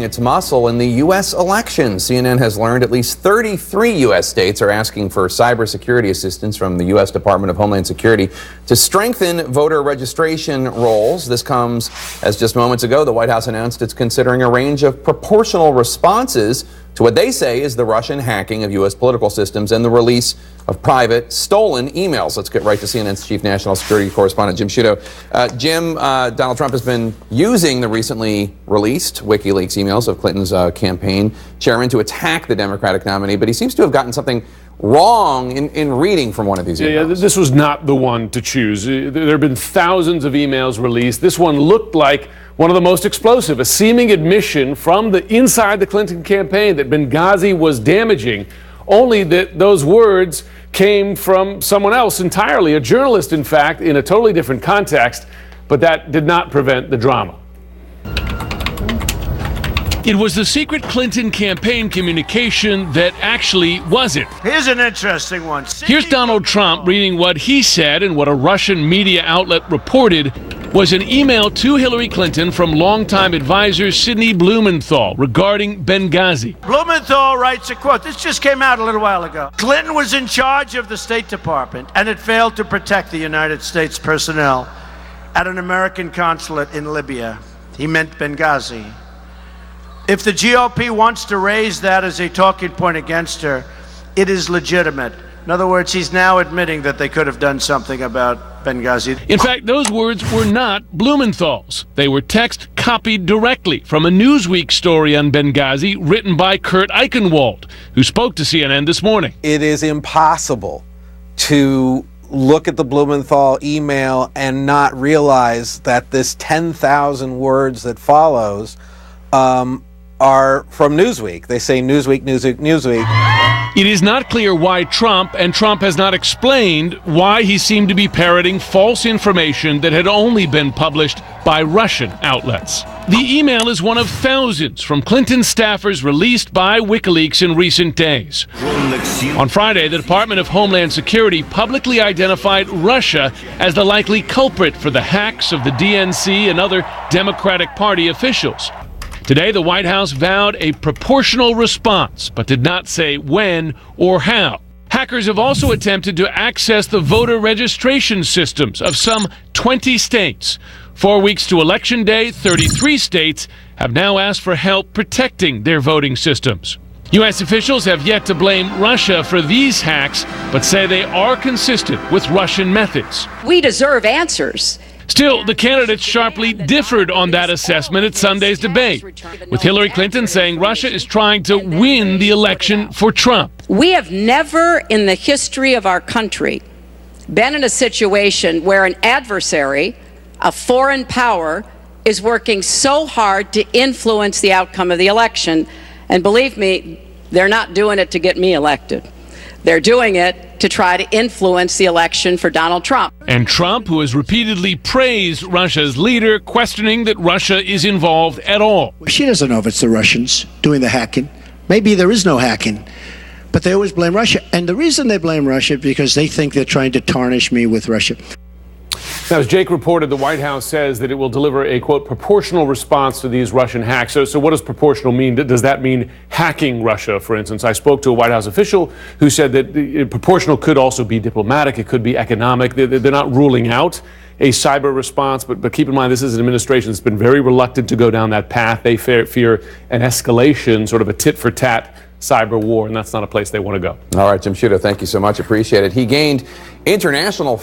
its muscle in the U.S. elections. CNN has learned at least 33 U.S. states are asking for cybersecurity assistance from the U.S. Department of Homeland Security to strengthen voter registration rolls. This comes as just moments ago, the White House announced it's considering a range of proportional responses to what they say is the Russian hacking of U.S. political systems and the release of private, stolen emails. Let's get right to CNN's chief national security correspondent, Jim Sciutto. Jim, Donald Trump has been using the recently released WikiLeaks emails of Clinton's campaign chairman to attack the Democratic nominee, but he seems to have gotten something wrong in reading from one of these emails. Yeah, this was not the one to choose. There have been thousands of emails released. This one looked like one of the most explosive, a seeming admission from the inside the Clinton campaign that Benghazi was damaging, only that those words came from someone else entirely, a journalist, in fact, in a totally different context, but that did not prevent the drama. It was the secret Clinton campaign communication that actually wasn't. Here's an interesting one. Here's Donald Trump reading what he said and what a Russian media outlet reported was an email to Hillary Clinton from longtime advisor Sidney Blumenthal regarding Benghazi. Blumenthal writes a quote. This just came out a little while ago. Clinton was in charge of the State Department and it failed to protect the United States personnel at an American consulate in Libya. He meant Benghazi. If the GOP wants to raise that as a talking point against her, it is legitimate. In other words, he's now admitting that they could have done something about Benghazi. In fact, those words were not Blumenthal's. They were text copied directly from a Newsweek story on Benghazi written by Kurt Eichenwald, who spoke to CNN this morning. It is impossible to look at the Blumenthal email and not realize that this 10,000 words that follows are from Newsweek. They say Newsweek, Newsweek, Newsweek. It is not clear why Trump has not explained why he seemed to be parroting false information that had only been published by Russian outlets. The email is one of thousands from Clinton staffers released by WikiLeaks in recent days. On Friday, the Department of Homeland Security publicly identified Russia as the likely culprit for the hacks of the DNC and other Democratic Party officials. Today, the White House vowed a proportional response, but did not say when or how. Hackers have also attempted to access the voter registration systems of some 20 states. 4 weeks to Election Day, 33 states have now asked for help protecting their voting systems. U.S. officials have yet to blame Russia for these hacks, but say they are consistent with Russian methods. We deserve answers. Still, the candidates sharply differed on that assessment at Sunday's debate, with Hillary Clinton saying Russia is trying to win the election for Trump. We have never in the history of our country been in a situation where an adversary, a foreign power, is working so hard to influence the outcome of the election. And believe me, they're not doing it to get me elected. They're doing it to try to influence the election for Donald Trump. And Trump, who has repeatedly praised Russia's leader, questioning that Russia is involved at all. She doesn't know if it's the Russians doing the hacking. Maybe there is no hacking, but they always blame Russia. And the reason they blame Russia is because they think they're trying to tarnish me with Russia. Now, as Jake reported, the White House says that it will deliver a, quote, proportional response to these Russian hacks. So what does proportional mean? Does that mean hacking Russia, for instance? I spoke to a White House official who said that proportional could also be diplomatic. It could be economic. They're not ruling out a cyber response, but keep in mind this is an administration that's been very reluctant to go down that path. They fear an escalation, sort of a tit-for-tat cyber war, and that's not a place they want to go. All right, Jim Sciutto, thank you so much. Appreciate it. He gained international